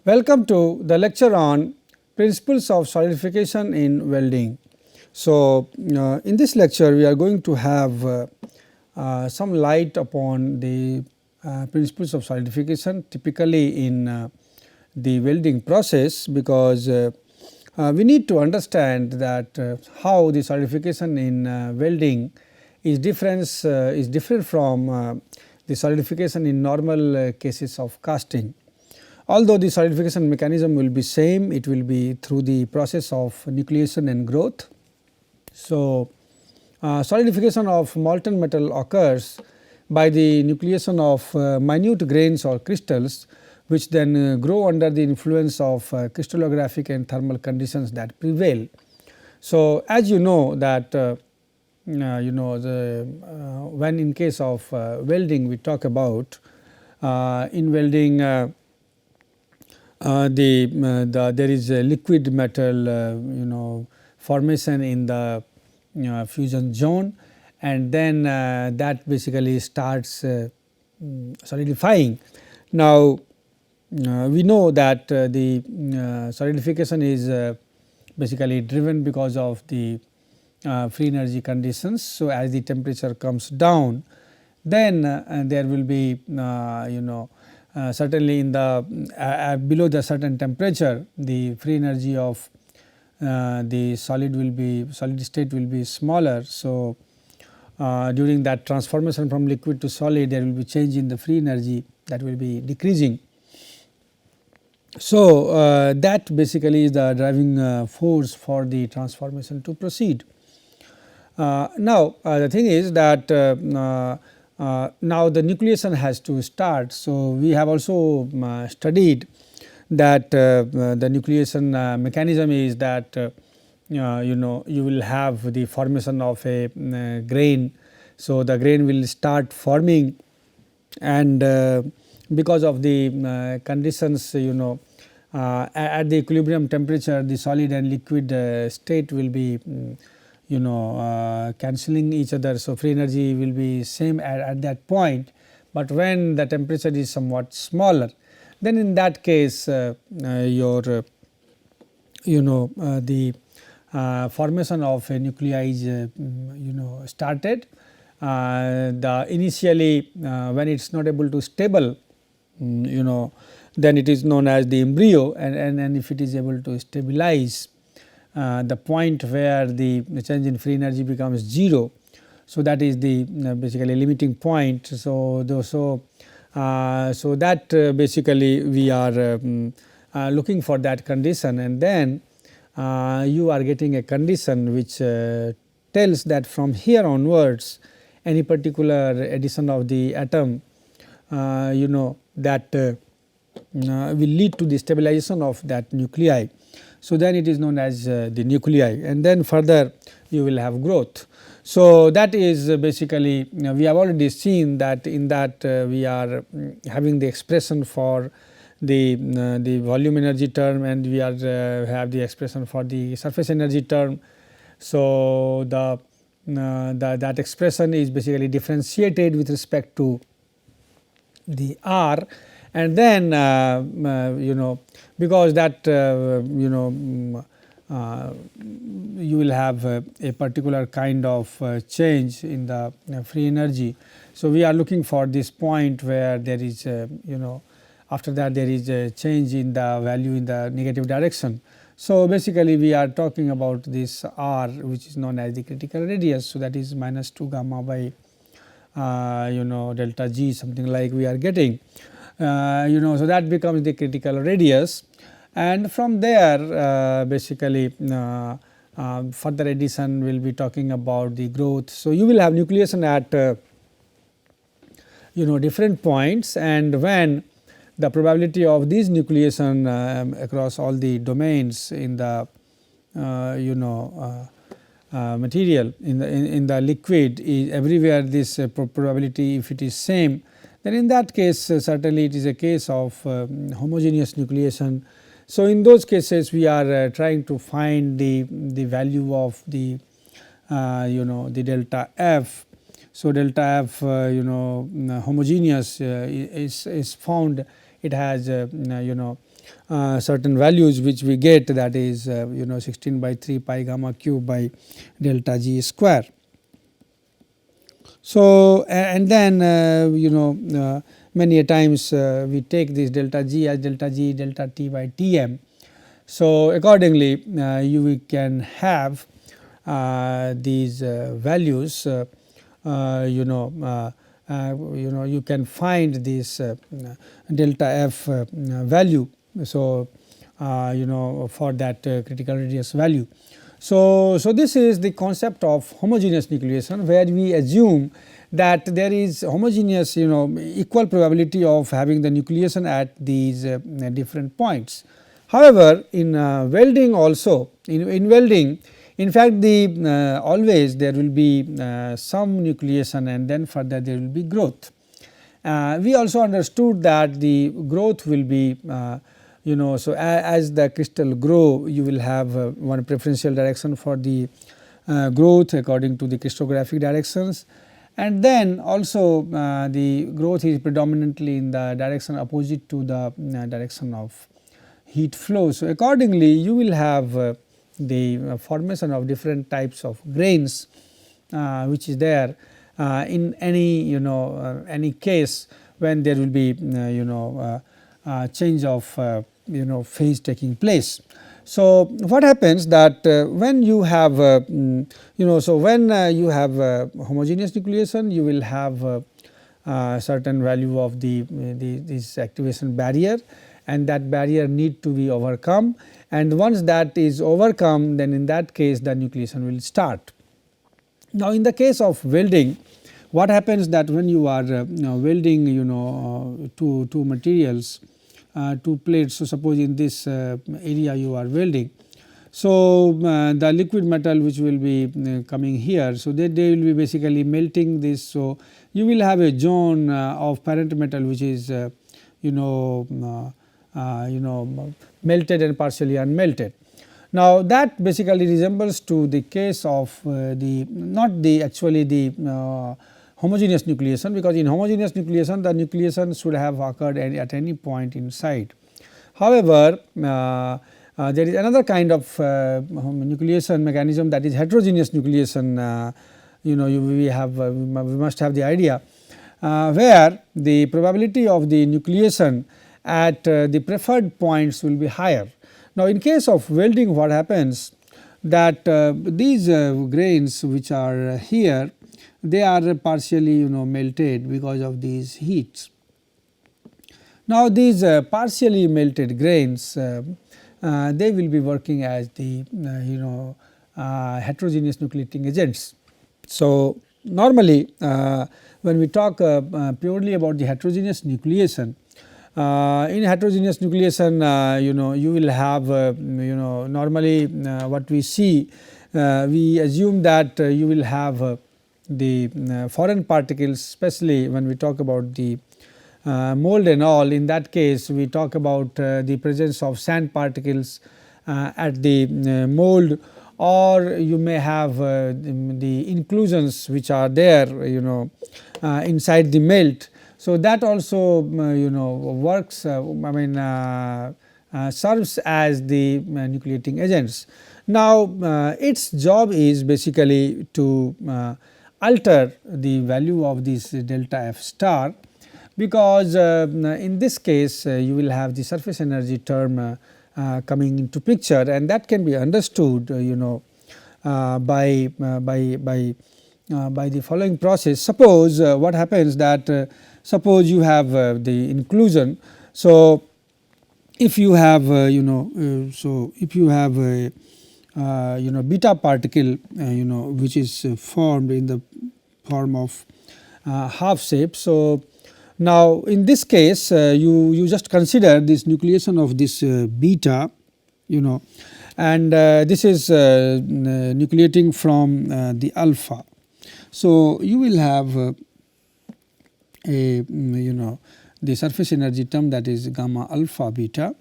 Welcome to the lecture on principles of solidification in welding. So, in this lecture we are going to have some light upon the principles of solidification typically in the welding process, because we need to understand that how the solidification in welding is different from the solidification in normal cases of casting. Although the solidification mechanism will be same, it will be through the process of nucleation and growth. So, solidification of molten metal occurs by the nucleation of minute grains or crystals, which then grow under the influence of crystallographic and thermal conditions that prevail. So, as you know that when in case of welding we talk about in welding there is a liquid metal formation in the fusion zone, and then that basically starts solidifying. Now, we know that the solidification is basically driven because of the free energy conditions. So, as the temperature comes down, then there will be certainly in the below the certain temperature, the free energy of the solid state will be smaller. So, during that transformation from liquid to solid, there will be change in the free energy that will be decreasing. So, that basically is the driving force for the transformation to proceed. Now, the thing is that now the nucleation has to start. So, we have also studied that the nucleation mechanism is that you will have the formation of a grain. So, the grain will start forming, and because of the conditions at the equilibrium temperature, the solid and liquid state will be cancelling each other. So, free energy will be same at that point, but when the temperature is somewhat smaller, then in that case your the formation of a nuclei is started. The initially when it is not able to stable, then it is known as the embryo, and if it is able to stabilize, the point where the change in free energy becomes 0. So, that is the basically limiting point. So, that basically we are looking for that condition, and then you are getting a condition which tells that from here onwards any particular addition of the atom that will lead to the stabilization of that nuclei. So, then it is known as the nuclei, and then further you will have growth. So, that is basically we have already seen that in that we are having the expression for the volume energy term, and we are have the expression for the surface energy term. So, that expression is basically differentiated with respect to the R, and then because that you will have a particular kind of change in the free energy. So, we are looking for this point where there is after that there is a change in the value in the negative direction. So, basically we are talking about this R, which is known as the critical radius. So, that is minus 2 gamma by delta G, something like we are getting. So that becomes the critical radius, and from there basically further addition will be talking about the growth. So, you will have nucleation at different points, and when the probability of this nucleation across all the domains in the material in the liquid is everywhere, this probability, if it is same, then in that case certainly it is a case of homogeneous nucleation. So, in those cases we are trying to find the value of the the delta F. So, delta F homogeneous is found, it has certain values which we get, that is 16 by 3 pi gamma cube by delta G square. So, and then many a times we take this delta G as delta G delta T by Tm. So, accordingly you can have these values, you can find this delta F value. So, for that critical radius value. So, this is the concept of homogeneous nucleation, where we assume that there is homogeneous equal probability of having the nucleation at these different points. However, in welding also, in welding, in fact the always there will be some nucleation and then further there will be growth. We also understood that the growth will be so as the crystal grow, you will have one preferential direction for the growth according to the crystallographic directions, and then also the growth is predominantly in the direction opposite to the direction of heat flow. So, accordingly you will have the formation of different types of grains which is there in any any case when there will be change of phase taking place. So, what happens that when you have so when you have homogeneous nucleation, you will have certain value of this activation barrier, and that barrier need to be overcome, and once that is overcome, then in that case the nucleation will start. Now, in the case of welding, what happens that when you are welding two materials, two plates. So, suppose in this area you are welding. So, the liquid metal which will be coming here. So, they will be basically melting this. So, you will have a zone of parent metal which is melted and partially unmelted. Now, that basically resembles to the case of not the actually the homogeneous nucleation, because in homogeneous nucleation the nucleation should have occurred at any point inside. However, there is another kind of nucleation mechanism, that is heterogeneous nucleation. We must have the idea where the probability of the nucleation at the preferred points will be higher. Now, in case of welding, what happens that these grains which are here, they are partially melted because of these heats. Now, these partially melted grains they will be working as the heterogeneous nucleating agents. So, normally when we talk purely about the heterogeneous nucleation, in heterogeneous nucleation you will have normally what we see, we assume that you will have the foreign particles, especially when we talk about the mold and all. In that case, we talk about the presence of sand particles at the mold, or you may have the inclusions which are there inside the melt. So, that also works serves as the nucleating agents. Now, its job is basically to alter the value of this delta F star, because in this case you will have the surface energy term coming into picture, and that can be understood by the following process. Suppose what happens that suppose you have the inclusion. So, if you have if you have a beta particle which is formed in the form of half shape. So, now in this case you just consider this nucleation of this beta and this is nucleating from the alpha. So, you will have a the surface energy term, that is gamma alpha beta.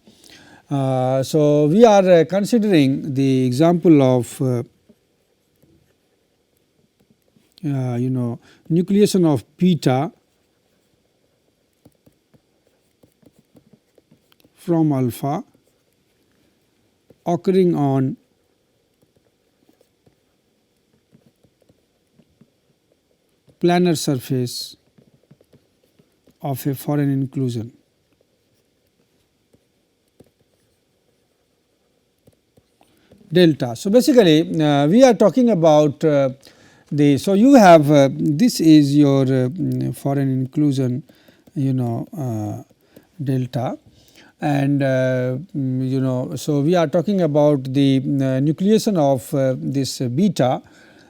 So, we are considering the example of nucleation of beta from alpha occurring on planar surface of a foreign inclusion. Delta. So, basically we are talking about the, so you have this is your foreign inclusion delta, and so we are talking about the nucleation of this beta,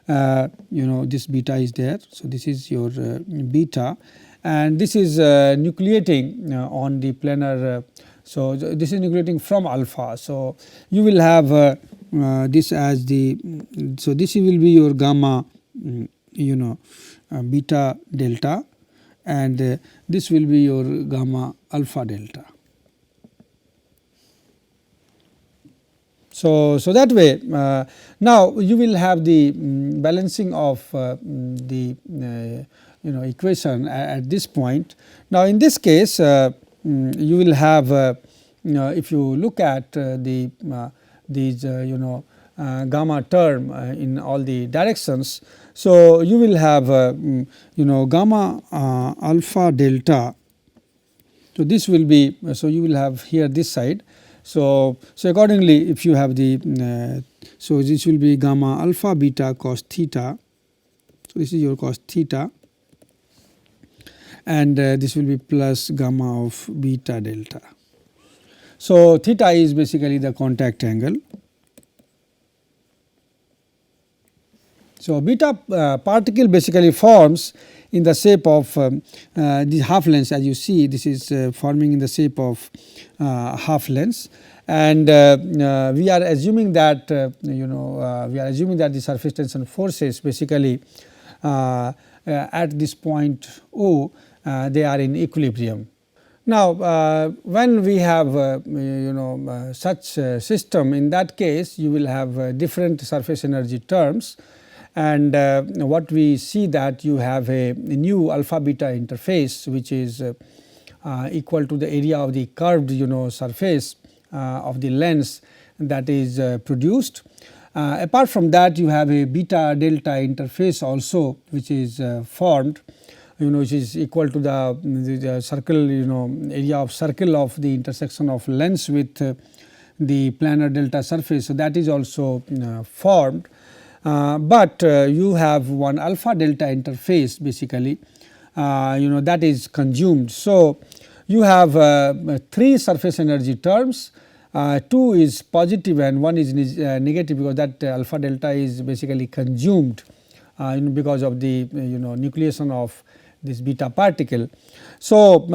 this beta is there. So, this is your beta, and this is nucleating on the planar. So, this is nucleating from alpha. So, you will have this as the, so this will be your gamma beta delta, and this will be your gamma alpha delta. So, that way now you will have the balancing of the equation at this point. Now, in this case you will have if you look at these gamma term in all the directions. So, you will have gamma alpha delta. So, this will be, so you will have here this side. So, accordingly if you have the so this will be gamma alpha beta cos theta. So, this is your cos theta, and this will be plus gamma of beta delta. So, theta is basically the contact angle. So, beta particle basically forms in the shape of the half length, as you see this is forming in the shape of half length, and we are assuming that we are assuming that the surface tension forces basically at this point O they are in equilibrium. Now, when we have such system, in that case you will have different surface energy terms, and what we see that you have a new alpha beta interface which is equal to the area of the curved surface of the lens that is produced. Apart from that, you have a beta delta interface also which is formed, which is equal to the circle area of circle of the intersection of lens with the planar delta surface. So, that is also formed, but you have one alpha delta interface basically that is consumed. So, you have 3 surface energy terms, 2 is positive and 1 is negative, because that alpha delta is basically consumed because of the nucleation of this beta particle. So,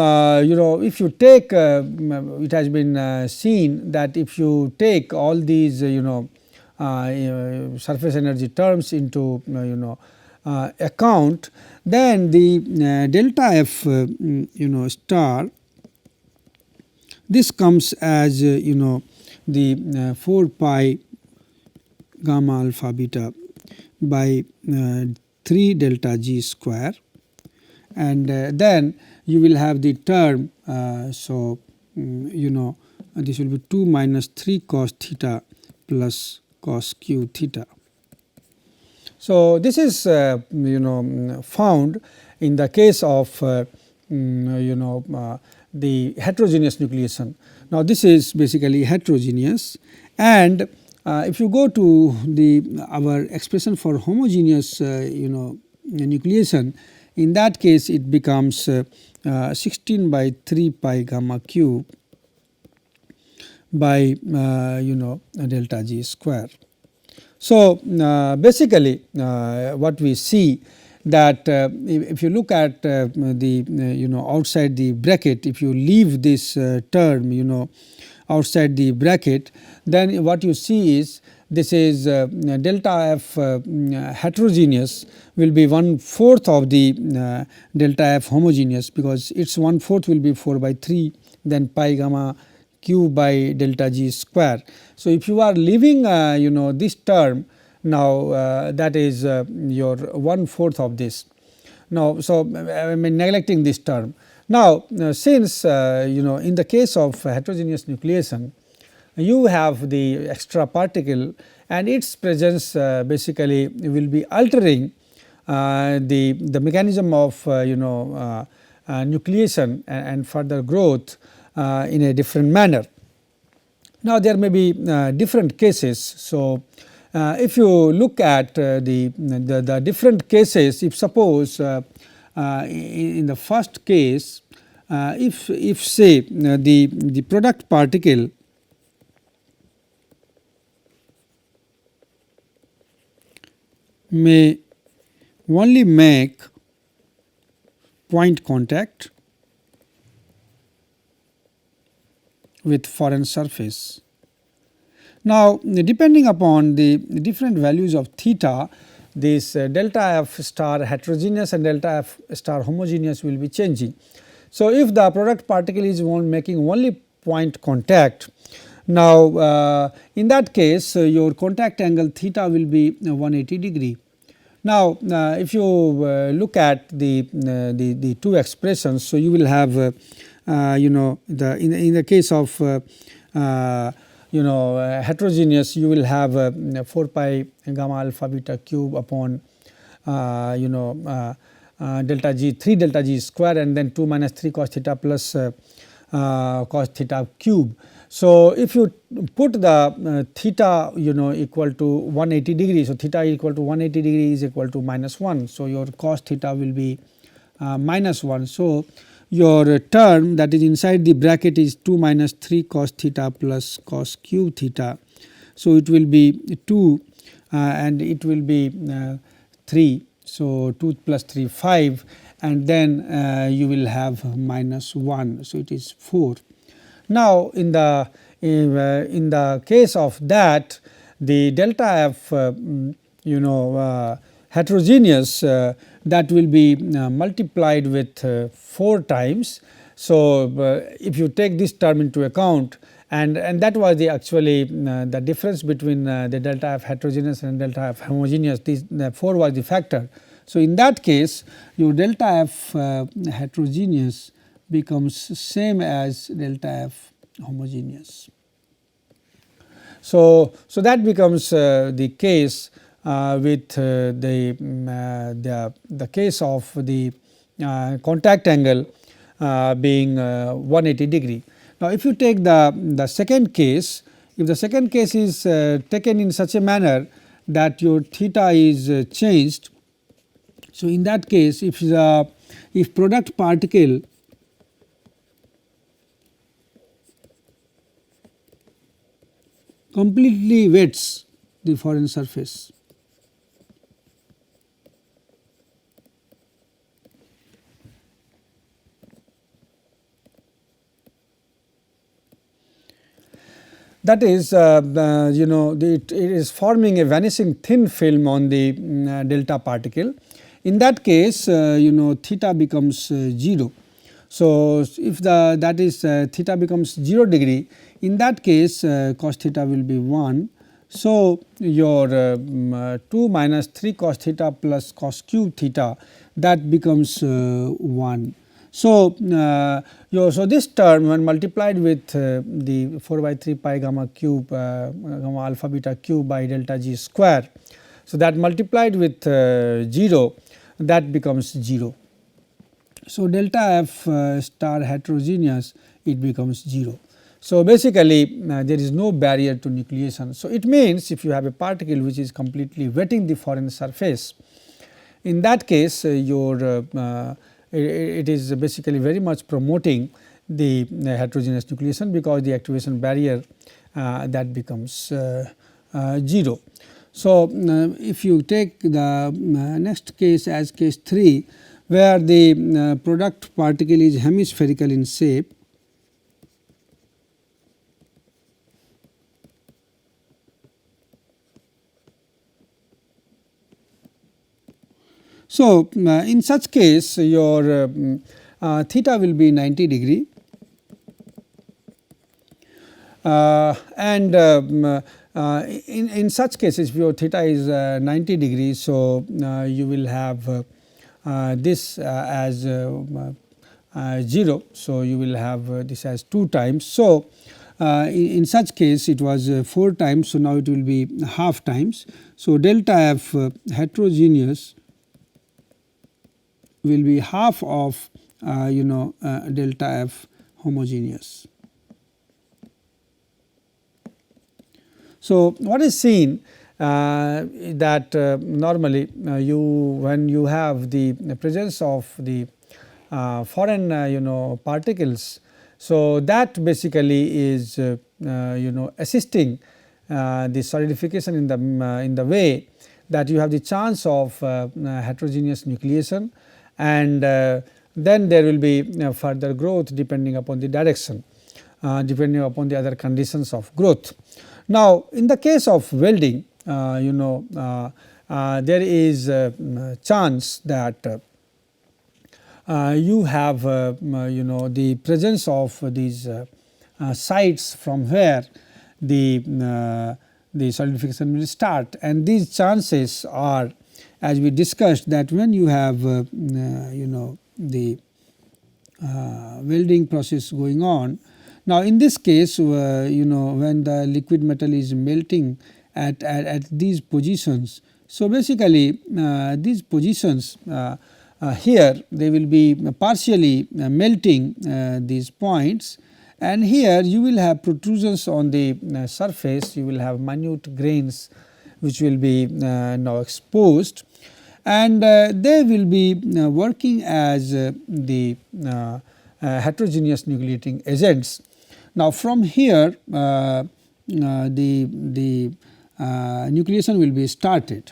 if you take it has been seen that if you take all these surface energy terms into account, then the delta f star, this comes as the 4 pi gamma alpha beta by 3 delta g square, and then you will have the term. So, this will be 2 minus 3 cos theta plus cos q theta. So, this is found in the case of the heterogeneous nucleation. Now, this is basically heterogeneous, and if you go to the our expression for homogeneous nucleation, in that case it becomes 16 by 3 pi gamma cube by delta g square. So, basically what we see that if you look at the outside the bracket, if you leave this term outside the bracket, then what you see is this is delta f heterogeneous will be 1/4 of the delta f homogeneous, because its 1/4 will be 4 by 3 then pi gamma q by delta g square. So, if you are leaving this term, now that is your 1/4 of this. Now, so I mean neglecting this term. Now, since in the case of heterogeneous nucleation, you have the extra particle and its presence basically will be altering the mechanism of nucleation and further growth in a different manner. Now, there may be different cases. So, if you look at the different cases, if suppose in the first case, if say the product particle may only make point contact with foreign surface. Now, depending upon the different values of theta, this delta f star heterogeneous and delta f star homogeneous will be changing. So, if the product particle is making only point contact, now in that case your contact angle theta will be 180 degree. Now, if you look at the two expressions, so you will have in the case of heterogeneous, you will have 4 pi gamma alpha beta cube upon delta g 3 delta g square and then 2 minus 3 cos theta plus cos theta cube. So, if you put the theta equal to 180 degrees, so theta equal to 180 degree is equal to minus 1. So, your cos theta will be minus 1. So, your term that is inside the bracket is 2 minus 3 cos theta plus cos cube theta. So, it will be 2 and it will be 3. So, 2 plus 3 5 and then you will have minus 1. So, it is 4. Now, in the case of that, the delta f heterogeneous that will be multiplied with 4 times. So, if you take this term into account and that was the actually the difference between the delta f heterogeneous and delta f homogeneous, this 4 was the factor. So, in that case your delta f heterogeneous becomes same as delta f homogeneous. So, that becomes the case with the case of the contact angle being 180 degree. Now, if you take the second case, if the second case is taken in such a manner that your theta is changed. So, in that case if product particle completely wets the foreign surface, that is it is forming a vanishing thin film on the delta particle. In that case theta becomes 0. So, if that is theta becomes 0 degree, in that case cos theta will be 1. So, your 2 minus 3 cos theta plus cos cube theta, that becomes 1. So, so this term when multiplied with the 4 by 3 pi gamma cube gamma alpha beta cube by delta g square. So, that multiplied with 0, that becomes 0. So, delta f star heterogeneous, it becomes 0. So, basically there is no barrier to nucleation. So, it means if you have a particle which is completely wetting the foreign surface, in that case your it is basically very much promoting the heterogeneous nucleation, because the activation barrier that becomes 0. So, if you take the next case as case 3, where the product particle is hemispherical in shape, so in such case your theta will be 90 degree and in such cases if your theta is 90 degrees. So, you will have this as 0. So, you will have this as 2 times. So, in such case it was 4 times. So, now it will be half times. So, delta F heterogeneous will be half of delta F homogeneous. So, what is seen that normally when you have the presence of the foreign particles. So, that basically is assisting the solidification in the way that you have the chance of heterogeneous nucleation, and then there will be further growth depending upon the direction, depending upon the other conditions of growth. Now, in the case of welding, there is a chance that you have the presence of these sites from where the solidification will start, and these chances are, as we discussed, that when you have the welding process going on. Now, in this case when the liquid metal is melting at these positions. So, basically these positions here they will be partially melting these points, and here you will have protrusions on the surface, you will have minute grains which will be now exposed, and they will be working as the heterogeneous nucleating agents. Now, from here the nucleation will be started,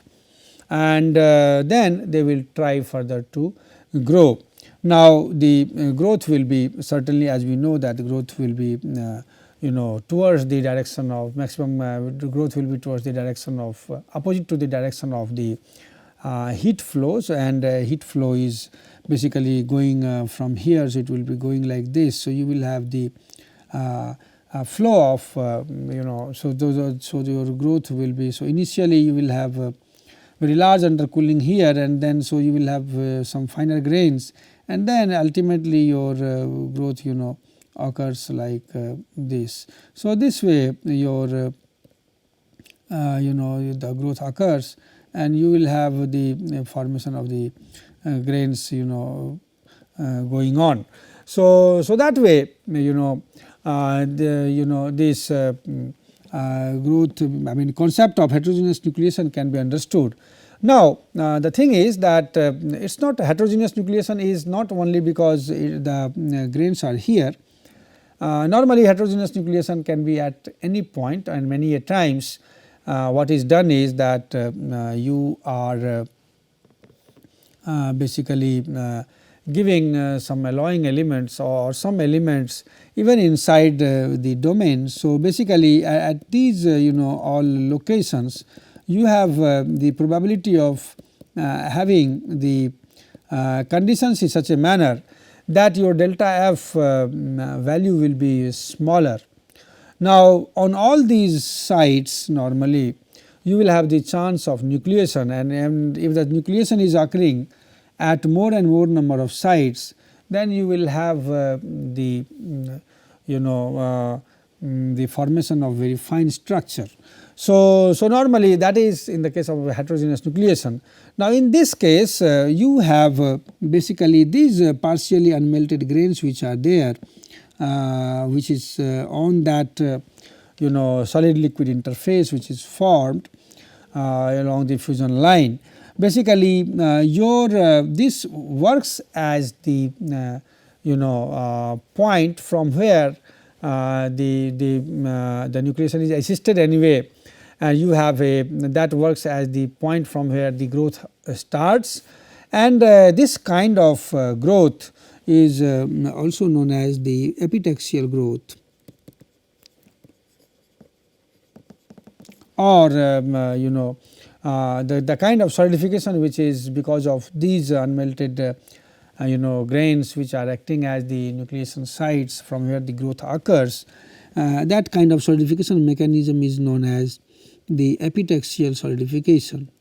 and then they will try further to grow. Now, the growth will be certainly, as we know that the growth will be towards the direction of maximum growth will be towards the direction of opposite to the direction of the heat flows, and heat flow is basically going from here. So, it will be going like this. So, you will have the flow of so your growth will be. So, initially you will have very large undercooling here, and then so you will have some finer grains, and then ultimately your growth occurs like this. So, this way your the growth occurs, and you will have the formation of the grains going on. So, that way this growth, I mean concept of heterogeneous nucleation can be understood. Now, the thing is that it is not heterogeneous nucleation is not only because the grains are here. Normally heterogeneous nucleation can be at any point, and many a times what is done is that you are basically giving some alloying elements or some elements even inside the domain. So, basically at these all locations you have the probability of having the conditions in such a manner that your delta F value will be smaller. Now, on all these sites normally you will have the chance of nucleation, and if the nucleation is occurring at more and more number of sites, then you will have the the formation of very fine structure. So, normally that is in the case of heterogeneous nucleation. Now, in this case you have basically these partially unmelted grains which are there, which is on that solid liquid interface which is formed along the fusion line. Basically your this works as the point from where the nucleation is assisted anyway, and you have a that works as the point from where the growth starts, and this kind of growth is also known as the epitaxial growth, or the kind of solidification which is because of these unmelted grains which are acting as the nucleation sites from where the growth occurs. That kind of solidification mechanism is known as the epitaxial solidification.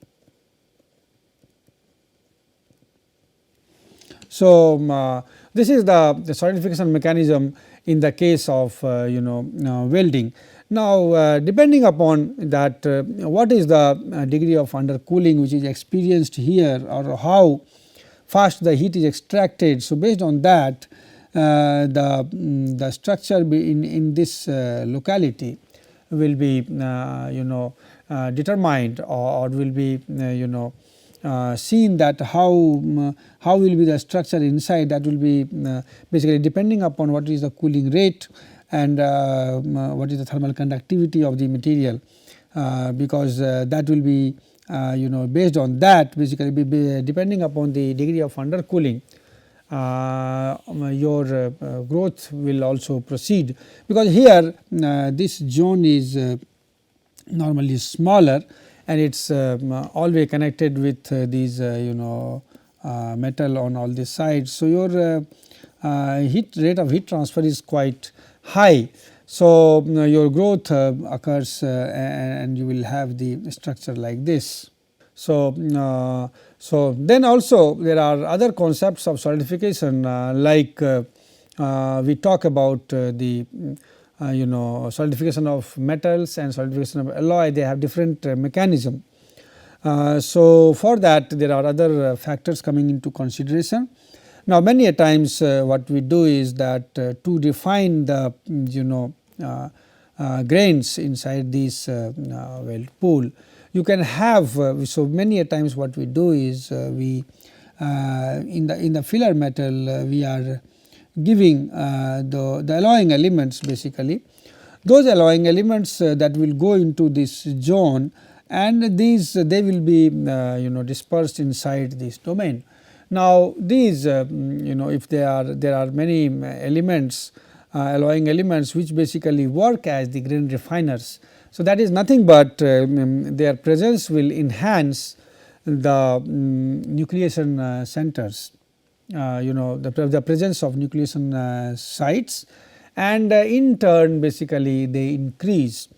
So, this is the solidification mechanism in the case of welding. Now, depending upon that what is the degree of undercooling which is experienced here, or how fast the heat is extracted. So, based on that the structure in this locality will be determined, or will be seen that how will be the structure inside. That will be basically depending upon what is the cooling rate and what is the thermal conductivity of the material, because that will be based on that, basically depending upon the degree of undercooling, your growth will also proceed, because here this zone is normally smaller, and it is always connected with these metal on all the sides. So, your rate of heat transfer is quite high. So, your growth occurs and you will have the structure like this. So, so then also there are other concepts of solidification, like we talk about the solidification of metals and solidification of alloy. They have different mechanism. So, for that there are other factors coming into consideration. Now, many a times what we do is that to define the grains inside this weld pool, you can have so many a times what we do is we in the filler metal we are giving the alloying elements, basically those alloying elements that will go into this zone, and these they will be dispersed inside this domain. Now, these if there are many elements, alloying elements which basically work as the grain refiners. So, that is nothing but their presence will enhance the nucleation centers, the presence of nucleation sites, and in turn basically they increase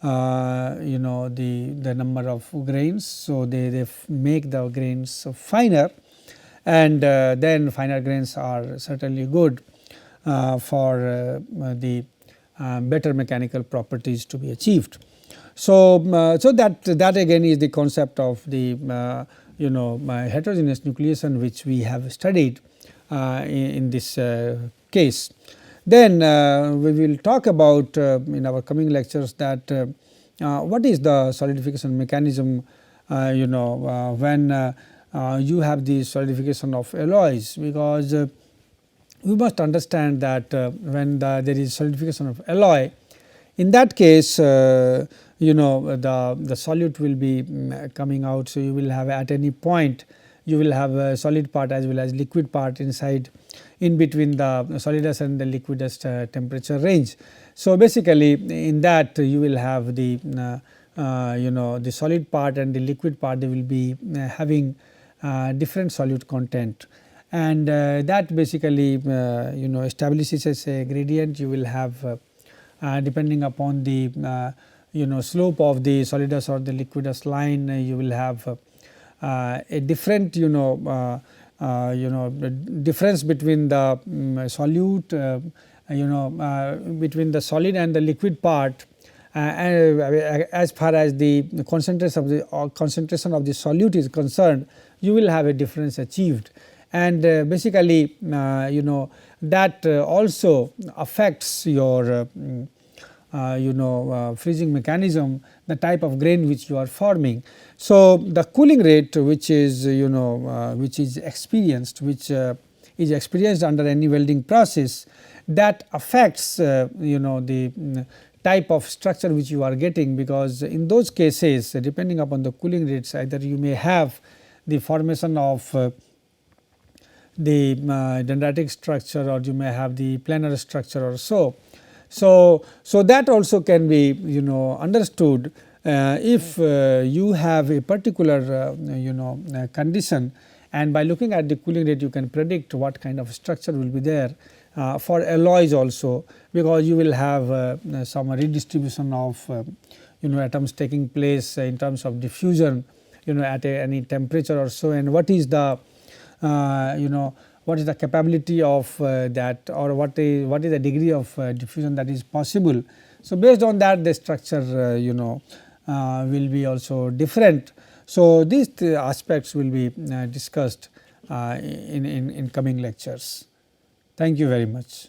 the number of grains. So, they make the grains finer, and then finer grains are certainly good for the better mechanical properties to be achieved. So, so that again is the concept of the heterogeneous nucleation, which we have studied in this case. Then we will talk about in our coming lectures that what is the solidification mechanism when you have the solidification of alloys, because we must understand that when there is solidification of alloy, in that case the solute will be coming out. So, you will have at any point you will have a solid part as well as liquid part inside, in between the solidus and the liquidus temperature range. So, basically in that you will have the the solid part and the liquid part, they will be having different solute content, and that basically establishes a gradient. You will have depending upon the slope of the solidus or the liquidus line, you will have a different difference between the solute between the solid and the liquid part, as far as the concentration of the solute is concerned, you will have a difference achieved, and basically that also affects your freezing mechanism, the type of grain which you are forming. So, the cooling rate which is which is experienced under any welding process, that affects the type of structure which you are getting, because in those cases depending upon the cooling rates, either you may have the formation of the dendritic structure, or you may have the planar structure or so. So, that also can be understood if you have a particular condition, and by looking at the cooling rate you can predict what kind of structure will be there for alloys also, because you will have some redistribution of atoms taking place in terms of diffusion at any temperature or so, and what is the what is the capability of that, or what is the degree of diffusion that is possible. So, based on that the structure will be also different. So, these aspects will be discussed in coming lectures. Thank you very much.